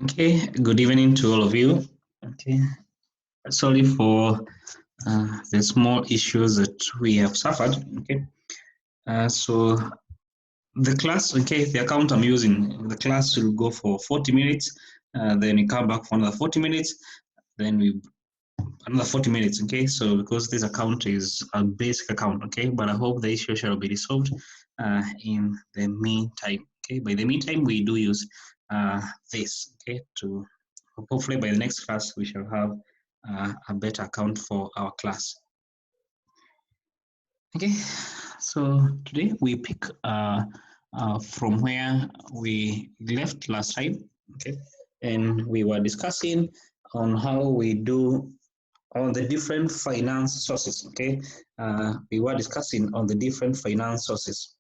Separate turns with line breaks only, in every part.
Okay, good evening to all of you. Okay, sorry for the small issues that we have suffered. Okay, so the class, okay, the account I'm using, the class will go for 40 minutes, then we come back for another 40 minutes, then we another 40 minutes. Okay, so because this account is a basic account, okay, but I hope the issue shall be resolved in the meantime. Okay, by the meantime, we do use this, okay, to hopefully by the next class we shall have a better account for our class. Okay, so today we pick from where we left last time. Okay, and we were discussing on how we do on the different finance sources. Okay, we were discussing on the different finance sources.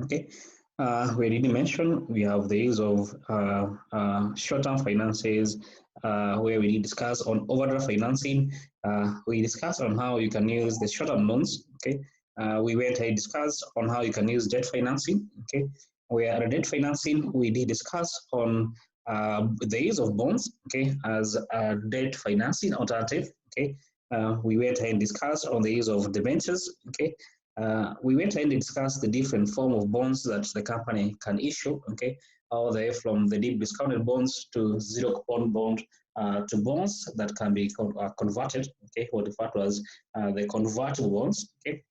Okay, we already mentioned we have the use of short-term finances, where we discuss on overdraft financing. We discussed on how you can use the short-term loans. Okay, we went ahead and discussed on how you can use debt financing. Okay, where debt financing we did discuss on the use of bonds. Okay, as a debt financing alternative. Okay, we went ahead and discussed on the use of debentures. Okay, we went ahead and discussed the different form of bonds that the company can issue, okay, all the way from the deep discounted bonds to zero coupon bond to bonds that can be converted, okay, what referred to as the convertible bonds, okay.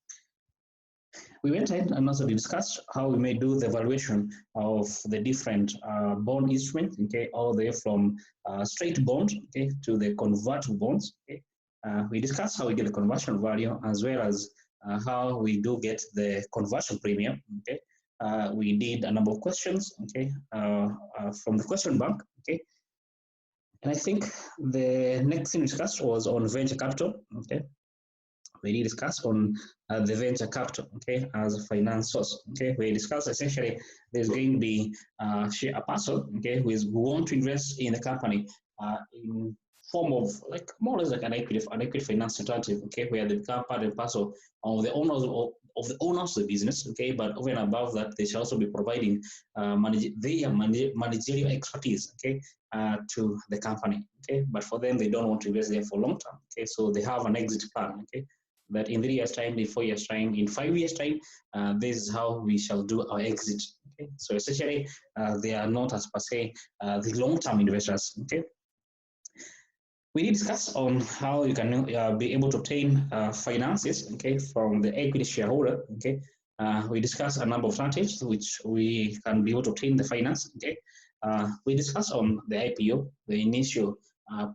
We went ahead and also discussed how we may do the valuation of the different bond instruments, okay, all the way from straight bond, okay, to the convertible bonds, okay. We discussed how we get the conversion value as well as how we do get the conversion premium, okay. We did a number of questions, okay, from the question bank, okay. And I think the next thing we discussed was on venture capital, okay. We discussed on the venture capital, okay, as a finance source, okay. We discussed essentially there's going to be a person, okay, who want to invest in the company in form of like more or less like an equity finance alternative, okay, where they become part and parcel of the owners of the owners of the business, okay, but over and above that, they shall also be providing managerial expertise, okay, to the company, okay, but for them, they don't want to invest there for long term, okay, so they have an exit plan, okay, that in 3 years' time, in 4 years' time, in 5 years' time, this is how we shall do our exit. Okay? So essentially, they are not as per se the long-term investors. Okay. We did discuss on how you can be able to obtain finances, okay, from the equity shareholder. Okay. We discussed a number of alternatives which we can be able to obtain the finance. Okay. We discussed on the IPO, the initial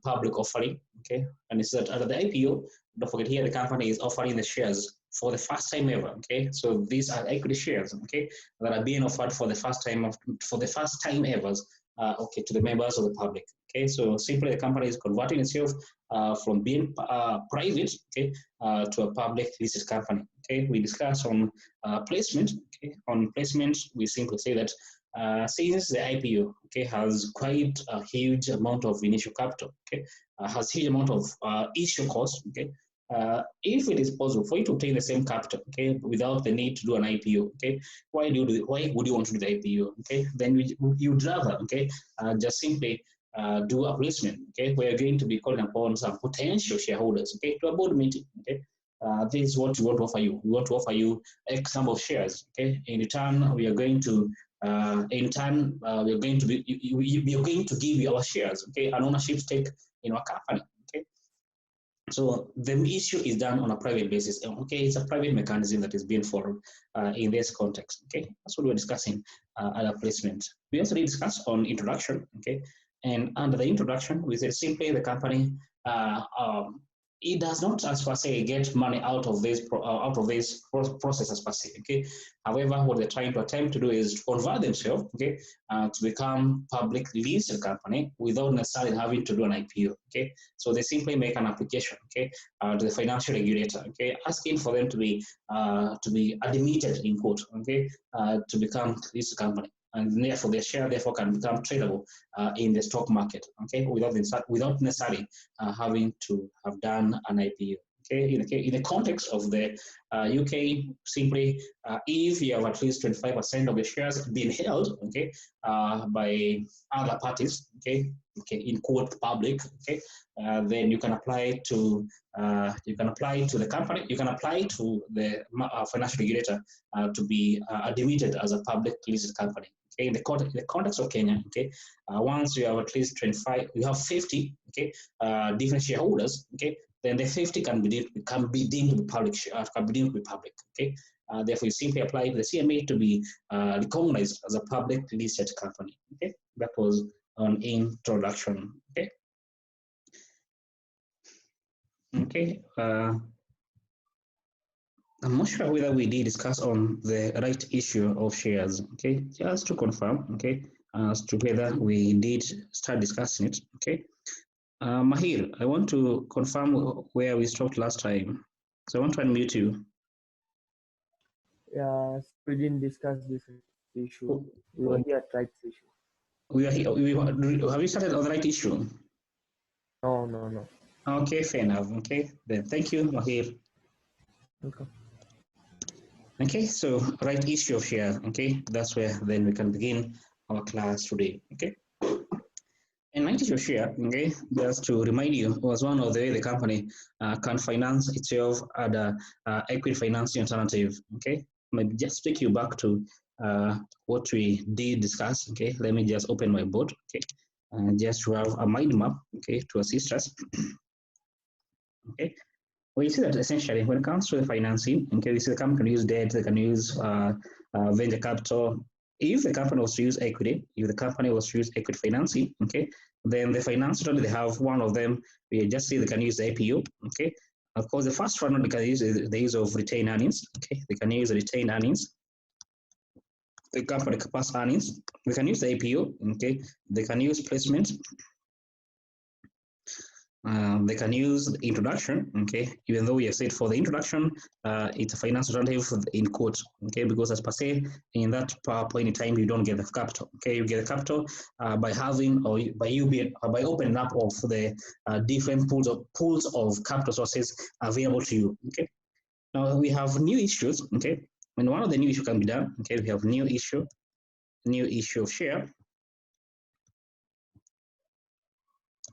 public offering. Okay, and it's that under the IPO, don't forget here the company is offering the shares for the first time ever. Okay, so these are equity shares. Okay, that are being offered for the first time ever. Okay, to the members of the public. Okay, so simply the company is converting itself from being private, okay, to a public listed company. Okay, we discuss on placement. Okay, on placement, we simply say that since the IPO, okay, has quite a huge amount of initial capital, okay, has huge amount of issue cost, okay, if it is possible for you to obtain the same capital, okay, without the need to do an IPO, okay, why would you want to do the IPO, okay? Then you'd rather, okay, just simply do a placement, okay, where you're going to be calling upon some potential shareholders, okay, to a board meeting, okay. This is what we want to offer you. We want to offer you X number of shares, okay. In return, we are going to we're going to be we are going to give you our shares, okay, an ownership stake in our company, okay. So the issue is done on a private basis, okay. It's a private mechanism that is being followed in this context, okay. That's what we're discussing at a placement. We also discuss on introduction, okay, and under the introduction, we say simply the company it does not as per se get money out of this process as per se, okay. However, what they're trying to attempt to do is to convert themselves, okay, to become public listed company without necessarily having to do an IPO, okay. So they simply make an application, okay, to the financial regulator, okay, asking for them to be admitted in court, okay, to become listed company. And therefore, their share therefore can become tradable in the stock market, okay, without necessarily having to have done an IPO. Okay, in the context of the UK, simply if you have at least 25% of the shares being held, okay, by other parties, okay, in quote public, okay, then you can apply to the company, you can apply to the financial regulator to be admitted as a public listed company. Okay, in the context of Kenya, okay, once you have at least 25, you have 50, okay, different shareholders, okay, then the 50 can be deemed to be public, okay. Therefore, you simply apply to the CMA to be recognized as a public listed company. Okay, that was an introduction. Okay. Okay. I'm not sure whether we did discuss on the right issue of shares. Okay, just to confirm. Okay, as to whether we did start discussing it. Okay. Mahir, I want to confirm where we stopped last time. So I want to unmute you.
Yeah, we didn't discuss this issue. We were here at rights issue.
We are here. Have you started on the right issue?
No.
Okay, fair enough. Okay, then thank you, Mahir.
Okay.
Okay, so right issue of share. Okay, that's where then we can begin our class today. Okay. And right issue of share, okay, just to remind you, was one of the way the company can finance itself at a equity financing alternative. Okay, maybe just take you back to what we did discuss. Okay, let me just open my board. Okay, just to have a mind map. Okay, to assist us. Okay, well, you see that essentially when it comes to the financing, okay, you see the company can use debt, they can use venture capital. If the company was to use equity, if the company was to use equity financing, okay, then the financier, they have one of them, we just see they can use the IPO, okay. Of course, the first one they can use is the use of retained earnings, okay. They can use retained earnings, the company past earnings. They can use the IPO, okay. They can use placement. They can use the introduction, okay, even though we have said for the introduction, it's a financial alternative in quote, okay, because as per se, in that point in time, you don't get the capital, okay, you get the capital by having or by opening up of the different pools of capital sources available to you, okay. Now we have new issues, okay, and one of the new issues can be done, okay, we have new issue of share.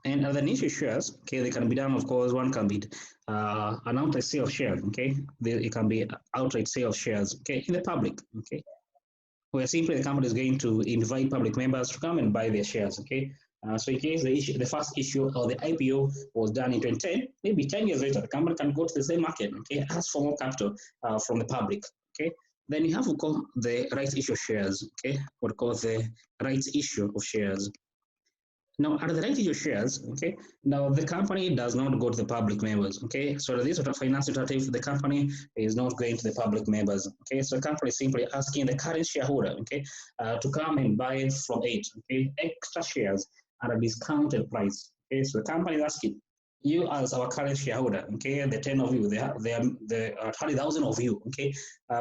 And other niche shares, okay, they can be done, of course, one can be an outright sale of shares, okay? It can be outright sale of shares, okay, in the public, okay? Where simply the company is going to invite public members to come and buy their shares, okay? So in case the first issue or the IPO was done in 2010, maybe 10 years later, the company can go to the same market, okay, ask for more capital from the public, okay? Then you have to call the rights issue of shares, okay? What call the rights issue of shares. Now, at the right issue shares, okay, now the company does not go to the public members, okay, so this sort of finance alternative, the company is not going to the public members, okay, so the company is simply asking the current shareholder, okay, to come and buy from it, okay, extra shares at a discounted price, okay, so the company is asking you as our current shareholder, okay, the 10 of you, there are 30,000 of you, okay,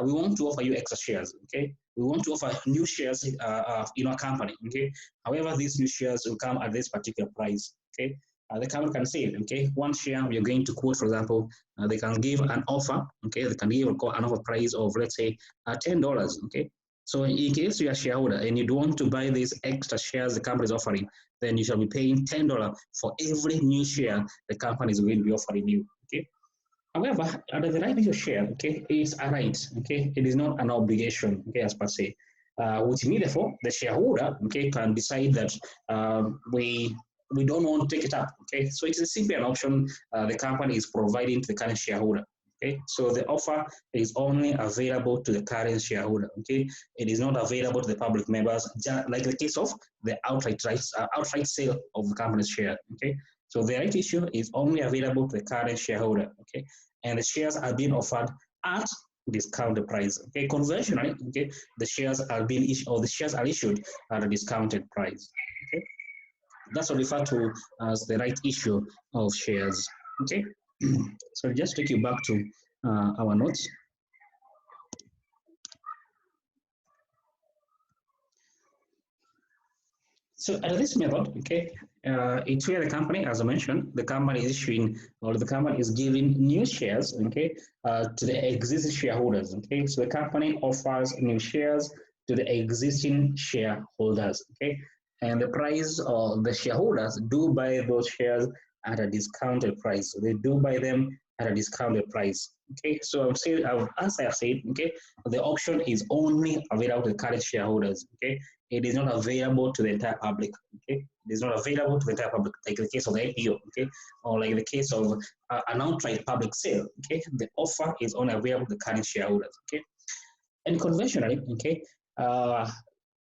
we want to offer you extra shares, okay, we want to offer new shares in our company, okay. However, these new shares will come at this particular price, okay. The company can say, okay, one share we are going to quote, for example, they can give an offer, okay, they can give an offer price of, let's say, $10, okay. So in case you are a shareholder and you don't want to buy these extra shares the company is offering, then you shall be paying $10 for every new share the company is going to be offering you, okay. However, under the right issue share, okay, is a right, okay, it is not an obligation, okay, as per se. Which means, therefore, the shareholder, okay, can decide that we don't want to take it up, okay. So it is simply an option the company is providing to the current shareholder, okay. So the offer is only available to the current shareholder, okay. It is not available to the public members, like the case of the outright sale of the company's share, okay. So the right issue is only available to the current shareholder, okay, and the shares are being offered at discounted price. Okay, conventionally, okay, the shares are being issued or the shares are issued at a discounted price. Okay, that's what referred to as the right issue of shares. Okay, so just take you back to our notes. So under this method, okay, it's where the company, as I mentioned, the company is issuing or the company is giving new shares, okay, to the existing shareholders. Okay, so the company offers new shares to the existing shareholders. Okay, and the price of the shareholders do buy those shares at a discounted price. So they do buy them at a discounted price. Okay, so I'm saying, as I have said, okay, the option is only available to the current shareholders. Okay, it is not available to the entire public. Okay, it is not available to the entire public, like the case of the IPO. Okay, or like the case of an outright public sale. Okay, the offer is only available to the current shareholders. Okay, and conventionally, okay,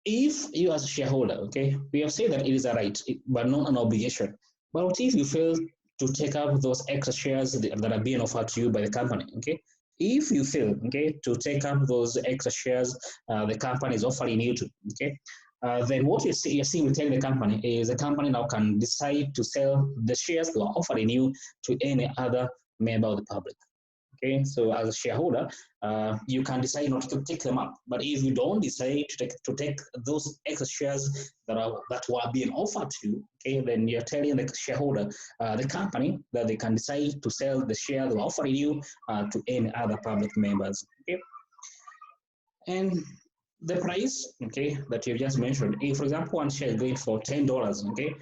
if you as a shareholder, okay, we have said that it is a right, but not an obligation. But what if you fail to take up those extra shares that are being offered to you by the company? Okay, if you fail, okay, to take up those extra shares the company is offering you to, okay, then what you're seeing with telling the company is the company now can decide to sell the shares they are offering you to any other member of the public. Okay, so as a shareholder, you can decide not to take them up. But if you don't decide to take those extra shares that were being offered to you, okay, then you're telling the shareholder, the company, that they can decide to sell the share they're offering you to any other public members. Okay, and the price, okay, that you just mentioned, if for example one share is going for $10, okay,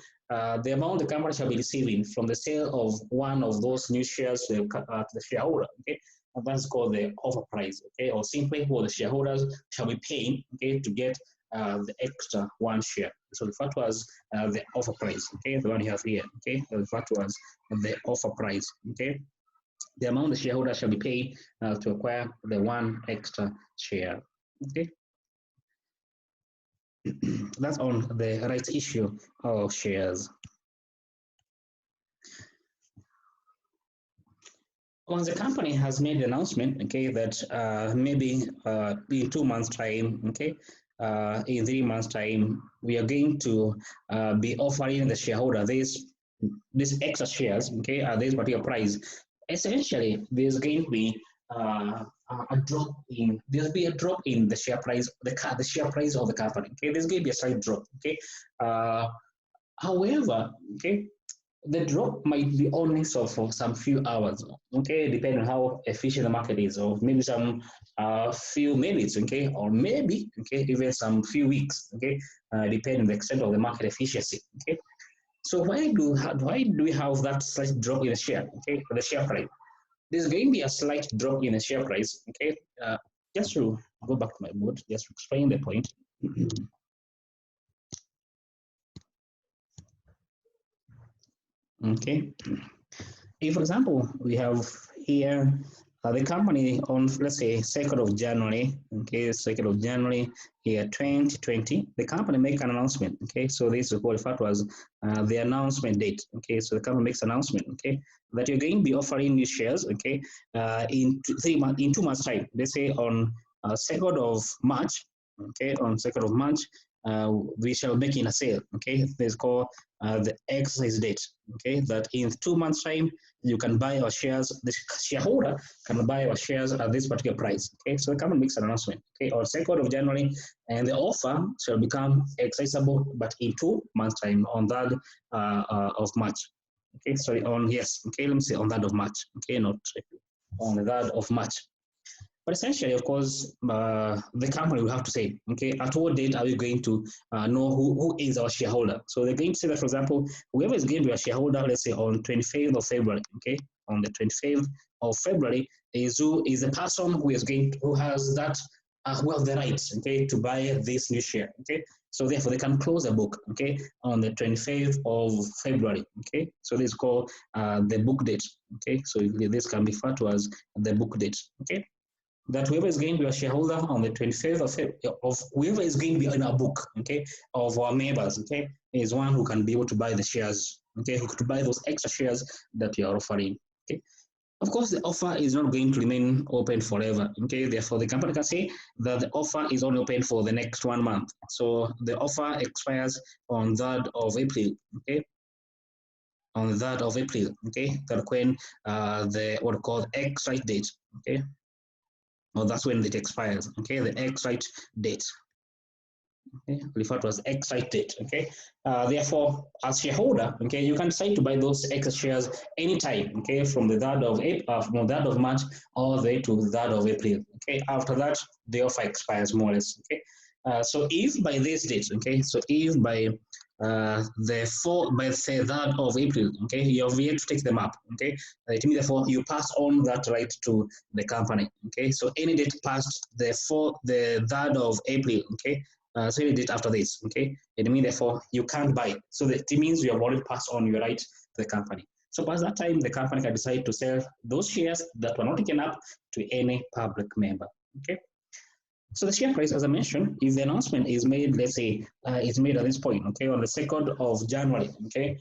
the amount the company shall be receiving from the sale of one of those new shares to the shareholder, okay, and that's called the offer price, okay, or simply what the shareholders shall be paying, okay, to get the extra one share. So referred to as the offer price, okay, the one you have here, okay, referred to as the offer price, okay, the amount the shareholder shall be paid to acquire the one extra share, okay. That's on the rights issue of shares. Once the company has made the announcement, okay, that maybe in 2 months' time, okay, in 3 months' time, we are going to be offering the shareholder this extra shares, okay, at this particular price. Essentially, there's going to be a drop in the share price, the share price of the company. Okay, there's going to be a slight drop. Okay, however, okay, the drop might be only so for some few hours, okay, depending on how efficient the market is, or maybe some few minutes, okay, or maybe, okay, even some few weeks, okay, depending on the extent of the market efficiency, okay. So why do we have that slight drop in the share, okay, the share price? There's going to be a slight drop in the share price, okay. Just to go back to my board, just to explain the point. Okay, if for example we have here the company on, let's say, 2nd of January, okay, 2nd of January here 2020, the company make an announcement, okay, so this is what referred to as the announcement date, okay, so the company makes an announcement, okay, that you're going to be offering new shares, okay, in 2 months time, let's say on 2nd of March, okay, on 2nd of March, we shall make in a sale, okay, this is called the exercise date, okay, that in 2 months time you can buy our shares, the shareholder can buy our shares at this particular price, okay, so the company makes an announcement, okay, on 2nd of January, and the offer shall become exercisable, but in 2 months time, on that of March, okay, sorry, on, yes, okay, let me say on that of March, okay, not on that of March. But essentially, of course, the company will have to say, okay, at what date are we going to know who is our shareholder? So they're going to say that, for example, whoever is going to be a shareholder, let's say on 25th of February, okay, on the 25th of February is the person who has that, who have the rights, okay, to buy this new share, okay. So therefore, they can close the book, okay, on the 25th of February, okay. So this is called the book date, okay. So this can be referred to as the book date, okay. That whoever is going to be a shareholder on the 25th of whoever is going to be in our book, okay, of our members, okay, is one who can be able to buy the shares, okay, who could buy those extra shares that you are offering, okay. Of course, the offer is not going to remain open forever, okay. Therefore, the company can say that the offer is only open for the next 1 month. So the offer expires on 3rd of April, okay. On the 3rd of April, okay, that when the what called exercise date, okay. Well, that's when it expires, okay, the exercise date, okay, referred to as exit date. Okay, therefore, as shareholder, okay, you can decide to buy those extra shares anytime. Okay, from the 3rd of April, from the 3rd of March all the way to the 3rd of April. Okay, after that the offer expires more or less. Okay, so if by this date, okay, so if by by say 3rd of April, okay, you have yet to take them up. Okay, it means therefore you pass on that right to the company. Okay, so any date past the 3rd of April, okay, so any date after this, okay, it means therefore you can't buy it. So that it means you have already passed on your right to the company. So past that time, the company can decide to sell those shares that were not taken up to any public member. Okay. So the share price, as I mentioned, if the announcement is made, let's say, it's made at this point, okay, on the 2nd of January, okay,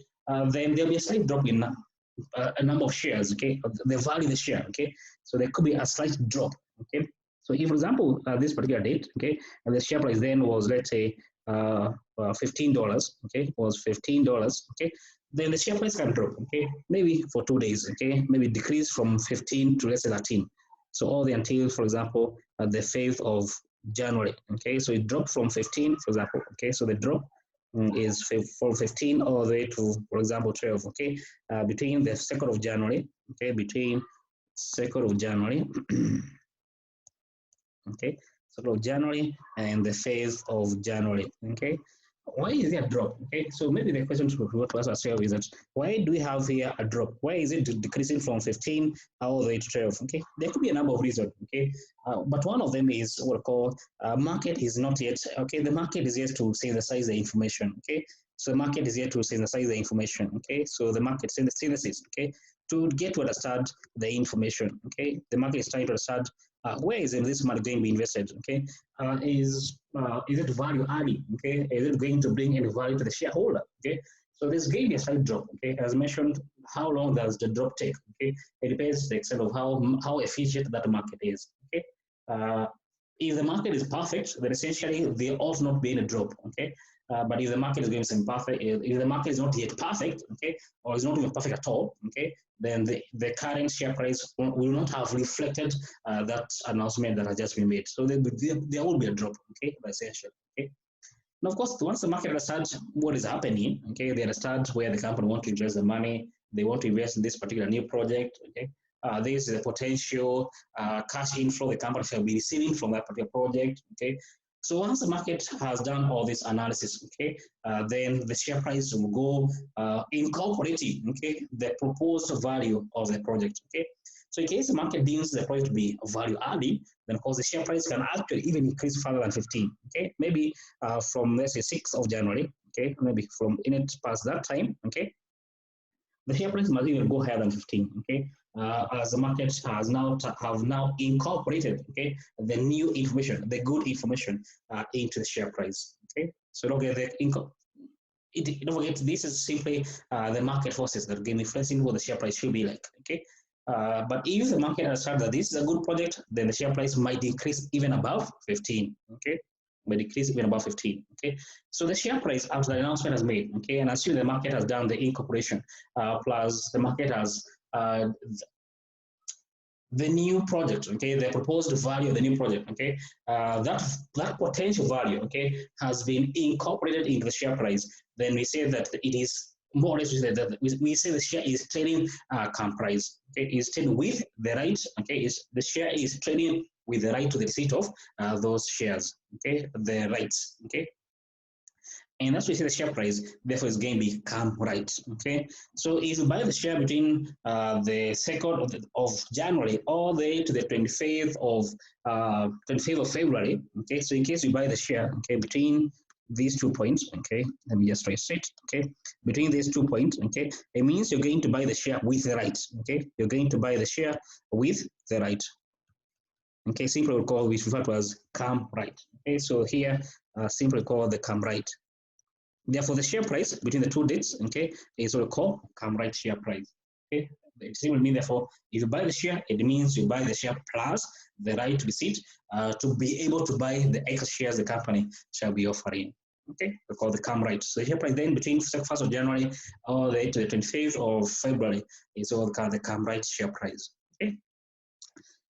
then there'll be a slight drop in a number of shares, okay, the value of the share, okay. So there could be a slight drop, okay. So if, for example, this particular date, okay, and the share price then was, let's say, $15, okay, was $15, okay, then the share price can drop, okay, maybe for 2 days, okay, maybe decrease from 15 to let's say 13. So all the until, for example, the 5th of January, okay, so it dropped from 15, for example, okay, so the drop is from 15 all the way to, for example, 12, okay, between the 2nd of January, okay, between 2nd of January, okay, 2nd of January and the 5th of January, okay. Why is there a drop? Okay, so maybe the question to ask ourselves is that why do we have here a drop? Why is it decreasing from 15 all the way to 12? Okay, there could be a number of reasons. Okay, but one of them is what we call market is not yet, okay, the market is yet to synthesize the information. Okay, so the market is yet to synthesize the information. Okay, so the market synthesis, okay, to get to understand the information. Okay, the market is trying to understand where is this money going to be invested. Okay, is it value adding? Okay, is it going to bring any value to the shareholder? Okay, so there's going to be a slight drop. Okay, as mentioned, how long does the drop take? Okay, it depends to the extent of how efficient that market is. Okay, if the market is perfect, then essentially there ought not be any drop. Okay, but if the market is going to be imperfect, if the market is not yet perfect, okay, or is not even perfect at all, okay, then the current share price will not have reflected that announcement that has just been made. So there will be a drop, okay, essentially, okay. And of course, once the market understands what is happening, okay, they understand where the company wants to invest the money, they want to invest in this particular new project, okay. This is a potential cash inflow the company shall be receiving from that particular project, okay. So once the market has done all this analysis, okay, then the share price will go incorporating, okay, the proposed value of the project, okay. So in case the market deems the project to be value adding, then of course the share price can actually even increase further than 15, okay, maybe from let's say 6th of January, okay, maybe from in it past that time, okay, the share price must even go higher than 15, okay, as the market has now incorporated, okay, the new information, the good information into the share price, okay. So don't get the income. Don't forget, this is simply the market forces that are influencing what the share price should be like, okay. But if the market understands that this is a good project, then the share price might increase even above 15, okay, might decrease even above 15, okay. So the share price after the announcement is made, okay, and assuming the market has done the incorporation, plus the market has the new project, okay, the proposed value of the new project, okay, that potential value, okay, has been incorporated into the share price, then we say that it is more or less we say the share is trading come price, okay, is trading with the right, okay, is the share is trading with the right to the receipt of those shares, okay, the rights, okay. And that's why we see the share price, therefore, is going to become right. Okay. So if you buy the share between the 2nd of January all the way to the 25th of February, okay. So in case you buy the share, okay, between these 2 points, okay, let me just trace it, okay, between these 2 points, okay, it means you're going to buy the share with the right, okay, you're going to buy the share with the right. Okay, simply call which refer to as come right. Okay, so here simply call the come right. Therefore, the share price between the 2 dates, okay, is what we call come right share price. Okay, it simply means therefore, if you buy the share, it means you buy the share plus the right to receipt to be able to buy the extra shares the company shall be offering. Okay, we call the come right. So the share price then between 1st of January all the way to the 25th of February is what we call the come right share price. Okay.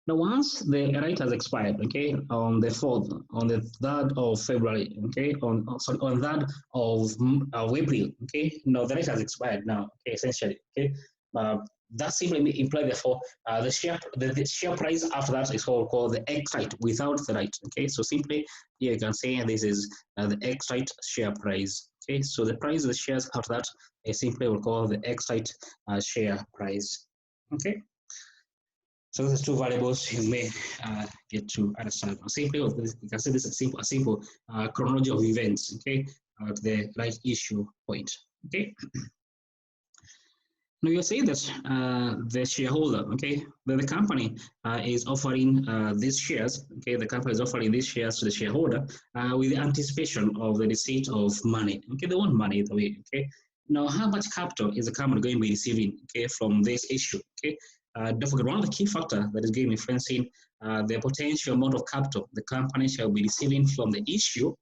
Now, once the right has expired, okay, on the 4th, on the 3rd of February, okay, sorry, on 3rd of April, okay, now the right has expired now, okay, essentially, okay. Uh, that simply implies, therefore, the share price after that is called the X right without the right, okay. So simply, here you can say this is the X right share price, okay. So the price of the shares after that is simply we'll call the X right share price, okay. So those are two variables you may get to understand. Simply, you can say this is a simple chronology of events, okay, at the right issue point, okay. Now you're saying that the shareholder, okay, the company is offering these shares, okay, the company is offering these shares to the shareholder with the anticipation of the receipt of money, okay, they want money either way, okay. Now, how much capital is the company going to be receiving, okay, from this issue, okay? Don't forget, one of the key factors that is going to be influencing the potential amount of capital the company shall be receiving from the issue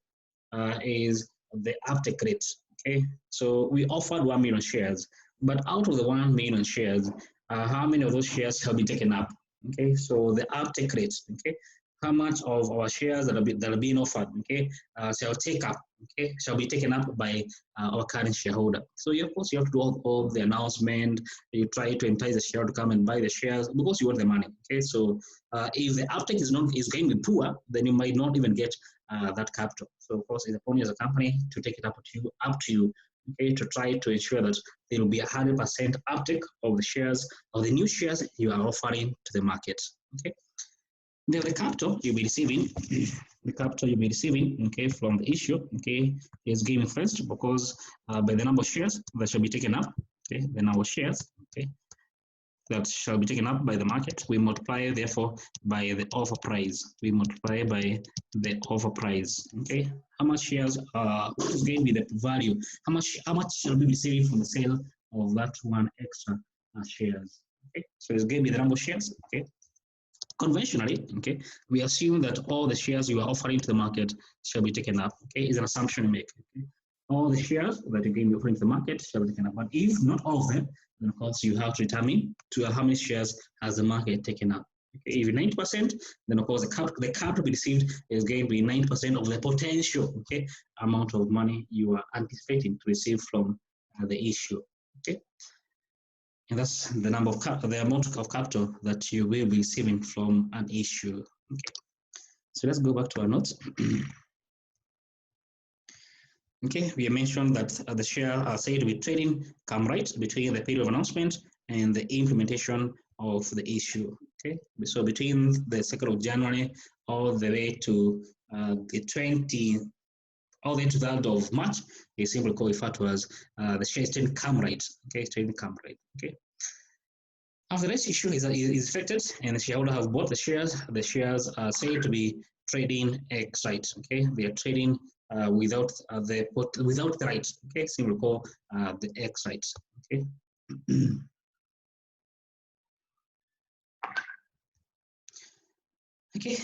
is the uptake rate. Okay, so we offered 1 million shares, but out of the 1 million shares, how many of those shares shall be taken up? Okay, so the uptake rate. Okay, how much of our shares that are being offered, okay, shall take up, okay, shall be taken up by our current shareholder. So of course you have to do all the announcement. You try to entice the shareholder to come and buy the shares because you want the money. Okay, so if the uptake is going to be poor, then you might not even get that capital. So of course, it's upon you as a company to take it up to you, okay, to try to ensure that there will be 100% uptake of the shares of the new shares you are offering to the market. Okay. Then the capital you'll be receiving, okay, from the issue, okay, is given first because by the number of shares that shall be taken up, okay, the number of shares, okay, that shall be taken up by the market. We multiply, therefore, by the offer price. We multiply by the offer price. Okay, how much shares? What is going to be the value? How much shall we be receiving from the sale of that one extra shares? Okay, so it's going to be the number of shares. Okay. Conventionally, okay, we assume that all the shares you are offering to the market shall be taken up. Okay, is an assumption we make. Okay? All the shares that you're going to be offering to the market shall be taken up. But if not all of them, then of course you have to determine to how many shares has the market taken up. Okay, if 90%, then of course the capital be received is going to be 90% of the potential, okay, amount of money you are anticipating to receive from the issue. Okay. And that's the number of the amount of capital that you will be receiving from an issue. Okay. So let's go back to our notes. Okay, we mentioned that the share are said to be trading come right between the period of announcement and the implementation of the issue. Okay, so between the 2nd of January all the way to the 20th, all the way to the 3rd of March, we simply call referred to as the share trading come right. Okay, trading come right. Okay. After this issue is effected and the shareholder have bought the shares are said to be trading X right. Okay, they are trading without the right. Okay, simply call the X right. Okay. Okay.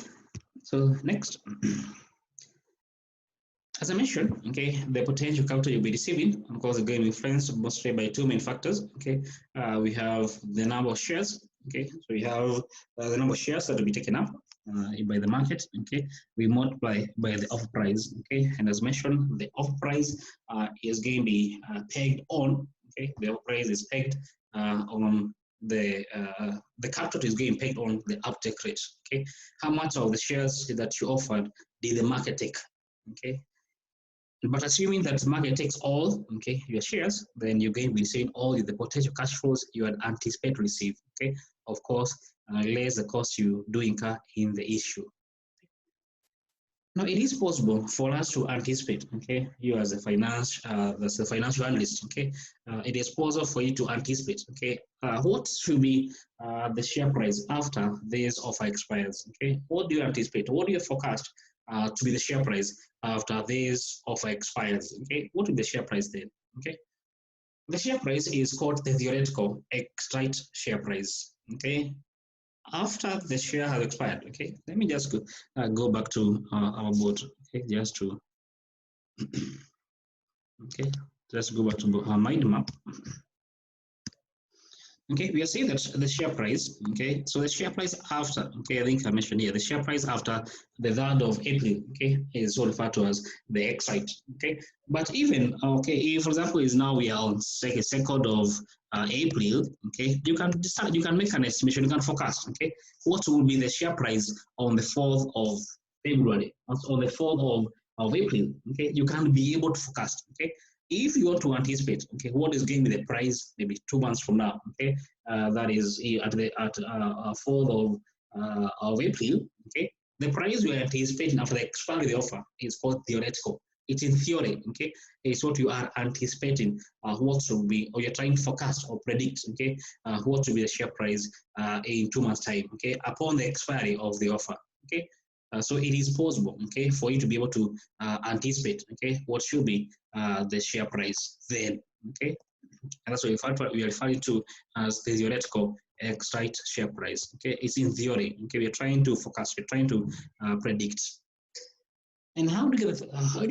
So next. As I mentioned, okay, the potential capital you'll be receiving, of course, is going to be influenced mostly by two main factors. Okay, we have the number of shares. Okay, so we have the number of shares that will be taken up by the market. Okay, we multiply by the offer price. Okay, and as mentioned, the offer price is going to be pegged on. Okay, the offer price is pegged on the capital is getting pegged on the uptake rate. Okay, how much of the shares that you offered did the market take? Okay, but assuming that the market takes all, okay, your shares, then you're going to be receiving all the potential cash flows you had anticipate to receive, okay? Of course, less the cost you do incur in the issue. Now, it is possible for us to anticipate, okay, you as a financial analyst, okay, it is possible for you to anticipate, okay, what should be the share price after this offer expires, okay? What do you anticipate? What do you forecast to be the share price after this offer expires, okay? What is the share price then, okay? The share price is called the theoretical exit share price, okay? After the share has expired, okay, let me just go back to our board, okay, just to, okay, let's go back to our mind map. Okay, we are saying that the share price, okay, so the share price after, okay, I think I mentioned here, the share price after the 3rd of April, okay, is also referred to as the exit, okay. But even, okay, if, for example, is now we are on 2nd of April, okay, you can decide, you can make an estimation, you can forecast, okay, what will be the share price on the 4th of February, on the 4th of April, okay, you can be able to forecast, okay. If you want to anticipate, okay, what is going to be the price maybe 2 months from now, okay, that is at the 4th of April, okay, the price you are anticipating after the expiry of the offer is called theoretical. It's in theory, okay, it's what you are anticipating, what will be, or you're trying to forecast or predict, okay, what will be the share price in 2 months' time, okay, upon the expiry of the offer, okay. So it is possible, okay, for you to be able to anticipate, okay, what should be the share price then, okay, and that's what we are referring to as the theoretical exit share price, okay. It's in theory, okay. We're trying to forecast, we're trying to predict. And how do you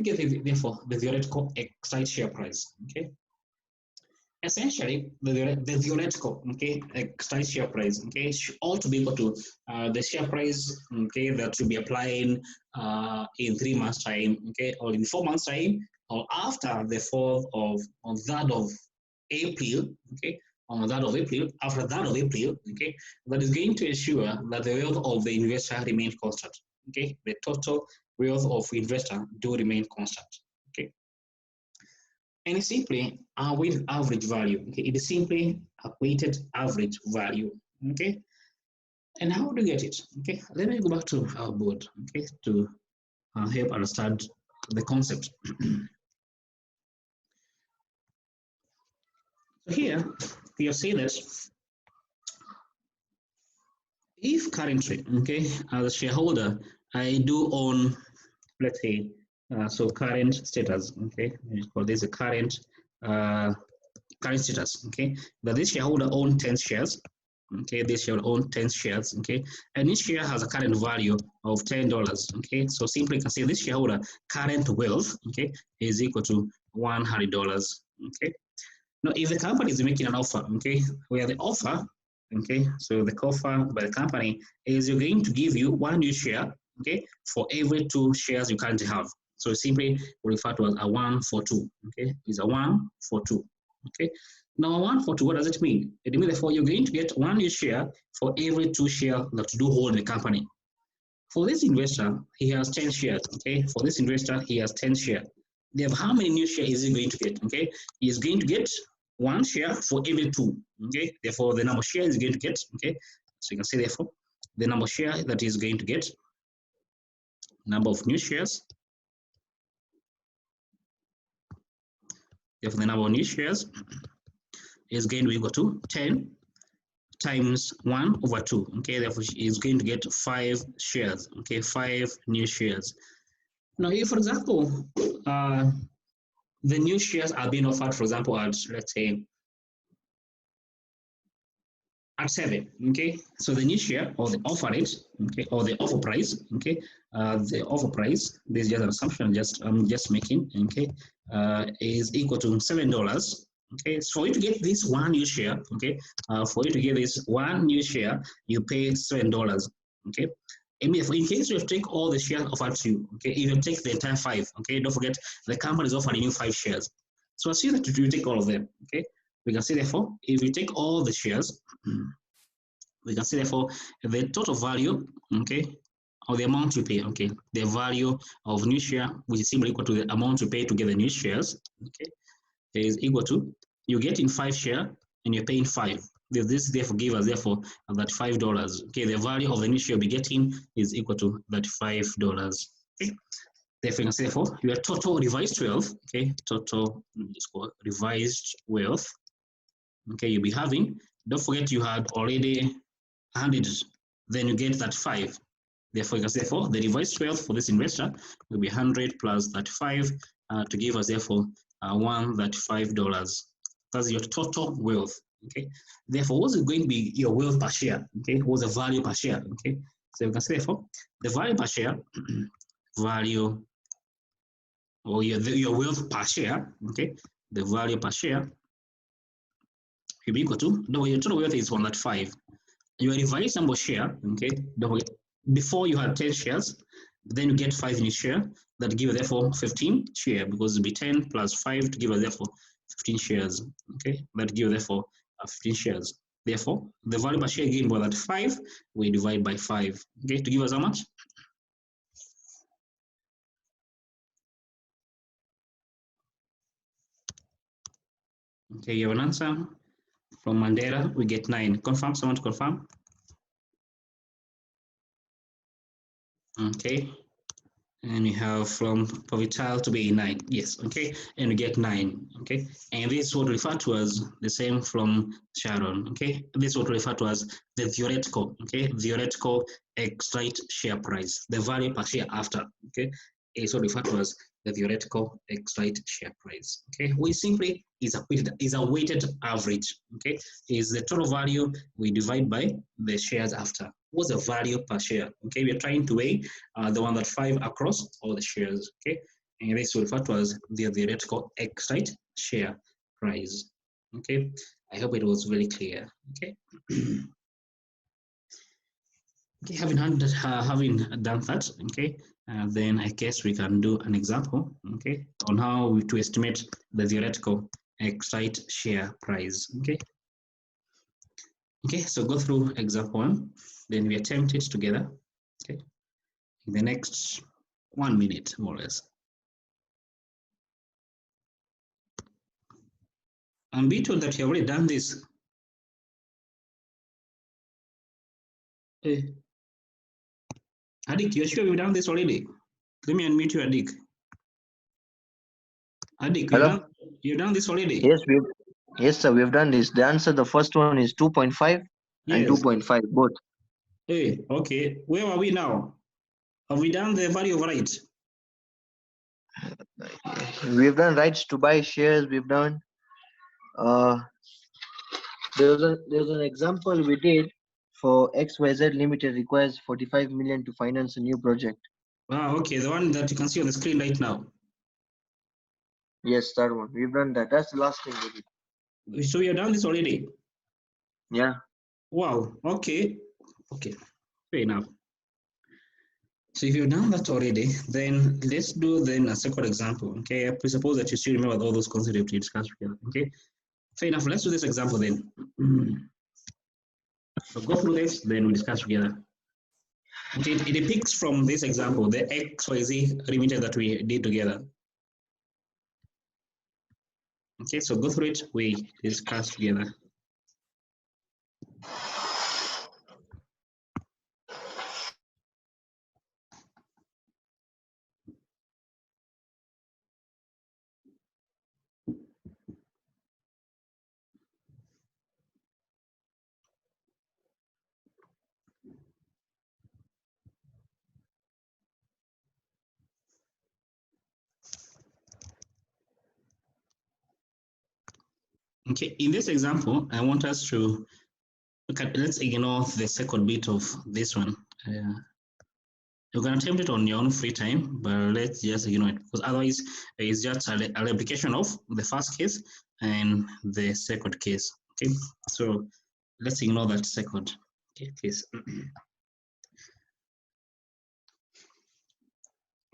get therefore the theoretical exit share price, okay? Essentially, the theoretical, okay, exit share price, okay, ought to be equal to the share price, okay, that should be applying in 3 months' time, okay, or in 4 months' time, or after the 4th of, on that of April, okay, on that of April, after that of April, okay, that is going to ensure that the wealth of the investor remains constant, okay, the total wealth of investor do remain constant, okay. And it's simply a weighted average value. Okay, it is simply a weighted average value. Okay, and how do you get it? Okay, let me go back to our board. Okay, to help understand the concept. So here we are saying that if currently, okay, as a shareholder, I do own, let's say, so current status. Okay, we call this a current status, okay, that this shareholder owns 10 shares, okay, this shareholder owns 10 shares, okay, and each share has a current value of $10, okay, so simply you can say this shareholder current wealth, okay, is equal to $100, okay. Now, if the company is making an offer, okay, where the offer, okay, so the offer by the company is you're going to give you 1 new share, okay, for every 2 shares you currently have. So simply we refer to as a 1 for 2, okay, it's a 1 for 2, okay. Now, a 1 for 2, what does it mean? It means therefore you're going to get 1 new share for every 2 shares that you do hold in the company. For this investor, he has 10 shares, okay. For this investor, he has 10 shares. Therefore, how many new shares is he going to get? Okay, he is going to get 1 share for every 2. Okay, therefore the number of shares is going to get. Okay, so you can say therefore the number of shares that is going to get, number of new shares. Therefore the number of new shares is going to be equal to 10 times 1 over 2. Okay, therefore is going to get 5 shares. Okay, 5 new shares. Now, if for example the new shares are being offered, for example, at, let's say, at 7, okay, so the new share or the offer rate, okay, or the offer price, okay, the offer price, this is just an assumption, I'm just making, okay, is equal to $7. Okay, so for you to get this 1 new share, okay, for you to get this 1 new share, you pay $7. Okay, in case you take all the shares offered to you, okay, if you take the entire 5, okay, don't forget the company is offering you 5 shares. So assume that you take all of them, okay. We can say therefore, if we take all the shares, we can say therefore the total value, okay, or the amount you pay, okay, the value of new share, which is simply equal to the amount you pay to get the new shares, okay, is equal to, you get in 5 share and you're paying 5. This therefore give us therefore that $5. Okay, the value of the new share you'll be getting is equal to that $5. Okay. Therefore, you can say therefore your total revised wealth, okay, total revised wealth, okay, you'll be having. Don't forget you had already 100, then you get that 5. Therefore, you can say therefore the revised wealth for this investor will be 100 plus that 5 to give us therefore $135. That's your total wealth. Okay. Therefore, what's going to be your wealth per share? Okay. What's the value per share? Okay. So you can say therefore the value per share, value or your wealth per share. Okay. The value per share will be equal to, your total wealth is 105. Your revised number of share, okay, before you had 10 shares, then you get 5 in each share, that give you therefore 15 share, because it will be 10 plus 5 to give us therefore 15 shares, okay, that give you therefore 15 shares. Therefore, the value per share gained was at 5, we divide by 5, okay, to give us how much? Okay, you have an answer from Mandela, we get 9. Confirm, someone to confirm? Okay, and we have from Povital to be 9, yes, okay, and we get 9, okay, and this is what we refer to as the same from Sharon, okay, this is what we refer to as the theoretical, okay, theoretical exit share price, the value per share after, okay, is what we refer to as the theoretical exit share price, okay, which simply is a weighted average, okay, is the total value we divide by the shares after. What's the value per share? Okay, we are trying to weigh the 105 across all the shares, okay, and this will refer to as the theoretical exit share price, okay. I hope it was very clear, okay. Okay, having done that, okay, then I guess we can do an example, okay, on how to estimate the theoretical exit share price, okay. Okay, so go through example 1, then we attempt it together, okay, in the next 1 minute, more or less. I'm being told that you have already done this. Hey, Adik, you're sure you've done this already? Let me unmute you, Adik. Adik,
Hello?
you've done this already?
Yes, sir, we've done this. The answer, the first one is 2.5 and
Yes.
2.5, both.
Hey, okay. Where are we now? Have we done the value of right?
We've done rights to buy shares. We've done. There's an example we did for XYZ Limited requires 45 million to finance a new project.
Ah, okay, the one that you can see on the screen right now.
Yes, that one. We've done that. That's the last thing we did.
So you have done this already?
Yeah.
Wow, okay. Okay, fair enough. So if you've done that already, then let's do then a second example, okay? I presuppose that you still remember all those concepts we discussed together, okay? Fair enough, let's do this example then. So go through this, then we discuss together. Okay, it depicts from this example, the XYZ limited that we did together. Okay, so go through it, we discuss together. Okay, in this example, I want us to look at, let's ignore the second bit of this one. You can attempt it on your own free time, but let's just ignore it, because otherwise it's just a replication of the first case and the second case. Okay, so let's ignore that second case.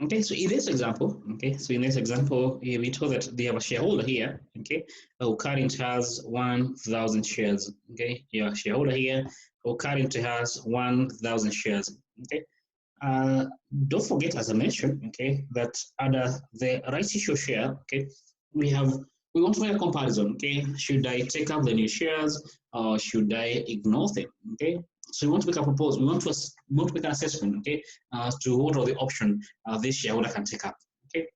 Okay, so in this example, we told that they have a shareholder here, okay, who currently has 1,000 shares. Okay, you have a shareholder here who currently has 1,000 shares. Okay, don't forget, as I mentioned, okay, that under the rights issue share, okay, we want to make a comparison. Okay, should I take up the new shares or should I ignore them? Okay, so we want to make a proposal. We want to make an assessment, okay, as to what are the options this shareholder can take up. Okay,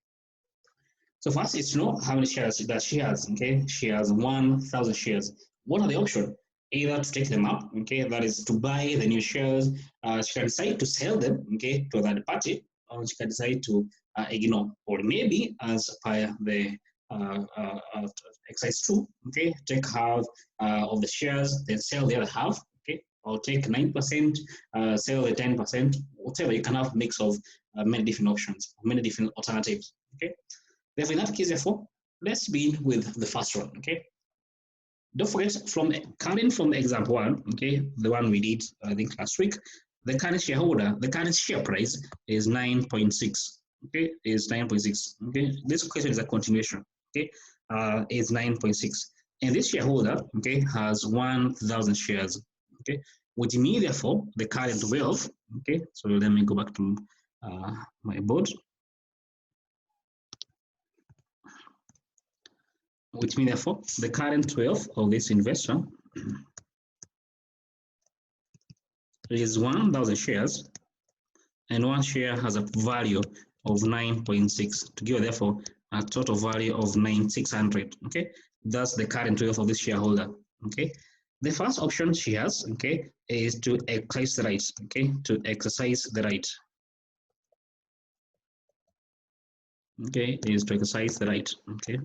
so first is to know how many shares that she has. Okay, she has 1,000 shares. What are the options? Either to take them up, okay, that is to buy the new shares. She can decide to sell them, okay, to a third party, or she can decide to ignore, or maybe as per the exercise 2, okay, take half of the shares, then sell the other half, okay, or take 9%, sell the 10%, whatever. You can have a mix of many different options, many different alternatives, okay. Therefore, in that case, let's begin with the first one, okay. Don't forget, from counting from example 1, okay, the one we did I think last week, the current shareholder, the current share price is 9.6. Okay, is 9.6. Okay, this question is a continuation. Okay, is 9.6, and this shareholder, okay, has 1,000 shares. Okay, which means therefore the current wealth. Okay, so let me go back to my board. Which means therefore the current wealth of this investor is 1,000 shares, and one share has a value of 9.6 to give therefore a total value of 9,600. Okay, that's the current wealth of this shareholder. Okay, the first option she has, okay, is to exercise the right. Okay, to exercise the right. Okay, is to exercise the right. Okay.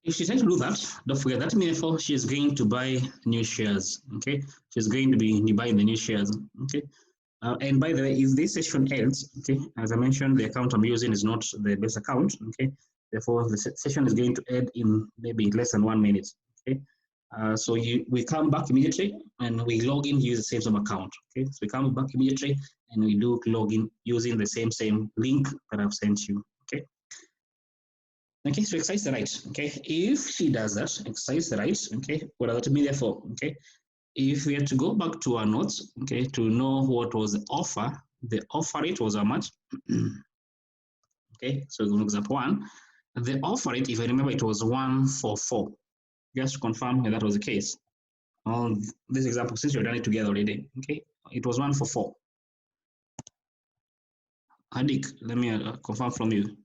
If she tries to do that, don't forget that therefore she is going to buy new shares. Okay, she's going to be buying the new shares. Okay, and by the way, if this session ends, okay, as I mentioned, the account I'm using is not the best account. Okay, therefore the session is going to end in maybe less than 1 minute. Okay, so we come back immediately and we log in use the same account. Okay, so we come back immediately and we do login using the same link that I've sent you. Okay. Okay, so exercise the right. Okay, if she does that, exercise the right. Okay, what does that mean therefore? Okay, if we had to go back to our notes, okay, to know what was the offer rate was how much? Okay, so example 1, the offer rate, if I remember, it was 144. Just to confirm that was the case. On this example, since you've done it together already, okay, it was 144. Hadik, let me confirm from you.